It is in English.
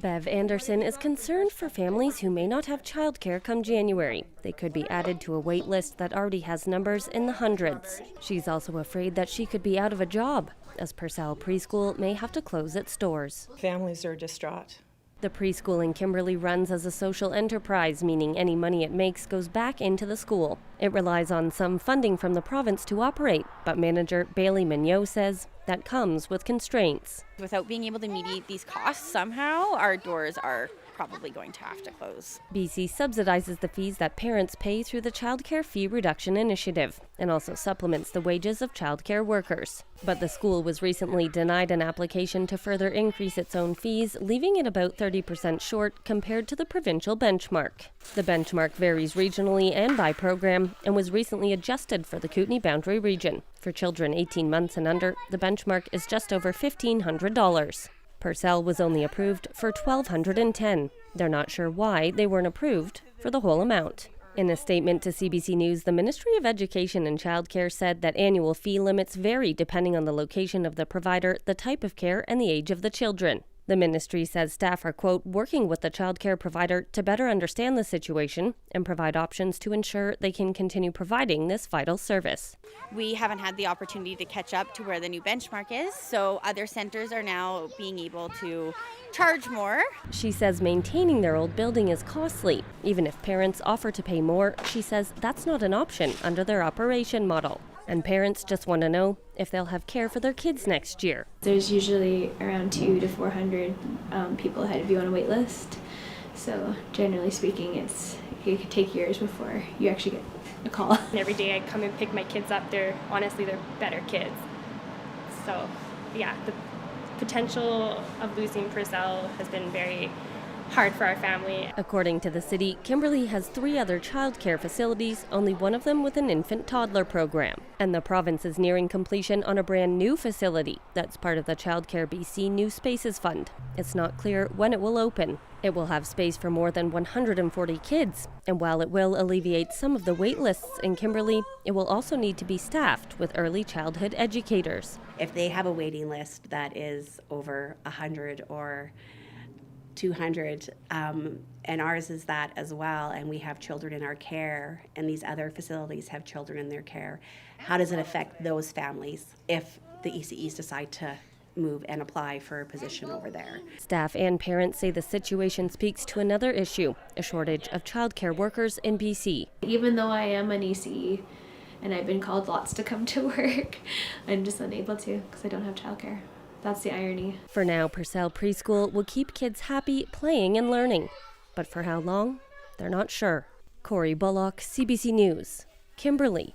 Bev Anderson is concerned for families who may not have childcare come January. They could be added to a wait list that already has numbers in the hundreds. She's also afraid that she could be out of a job, as Purcell Preschool may have to close its doors. Families are distraught. The preschool in Kimberley runs as a social enterprise, meaning any money it makes goes back into the school. It relies on some funding from the province to operate, but manager Bailey Mignot says that comes with constraints. Without being able to mediate these costs somehow, our doors are probably going to have to close. BC subsidizes the fees that parents pay through the Childcare Fee Reduction Initiative and also supplements the wages of childcare workers. But the school was recently denied an application to further increase its own fees, leaving it about 30% short compared to the provincial benchmark. The benchmark varies regionally and by program and was recently adjusted for the Kootenay Boundary region. For children 18 months and under, the benchmark is just over $1,500. Purcell was only approved for $1,210. They're not sure why they weren't approved for the whole amount. In a statement to CBC News, the Ministry of Education and Childcare said that annual fee limits vary depending on the location of the provider, the type of care, and the age of the children. The ministry says staff are, quote, working with the childcare provider to better understand the situation and provide options to ensure they can continue providing this vital service. We haven't had the opportunity to catch up to where the new benchmark is, so other centers are now being able to charge more. She says maintaining their old building is costly. Even if parents offer to pay more, she says that's not an option under their operation model. And parents just want to know if they'll have care for their kids next year. There's usually around 200 to 400 people ahead of you on a wait list. So generally speaking, it could take years before you actually get a call. Every day I come and pick my kids up, they're better kids. So yeah, the potential of losing Purcell has been very hard for our family. According to the city, Kimberley has 3 other childcare facilities, only one of them with an infant-toddler program. And the province is nearing completion on a brand new facility that's part of the Childcare BC New Spaces Fund. It's not clear when it will open. It will have space for more than 140 kids, and while it will alleviate some of the wait lists in Kimberley, it will also need to be staffed with early childhood educators. If they have a waiting list that is over 100 or 200, and ours is that as well, and we have children in our care, and these other facilities have children in their care, how does it affect those families if the ECEs decide to move and apply for a position over there? Staff and parents say the situation speaks to another issue, a shortage of childcare workers in BC. Even though I am an ECE and I've been called lots to come to work, I'm just unable to because I don't have childcare. That's the irony. For now, Purcell Preschool will keep kids happy, playing and learning. But for how long? They're not sure. Bullock, CBC News, Kimberley.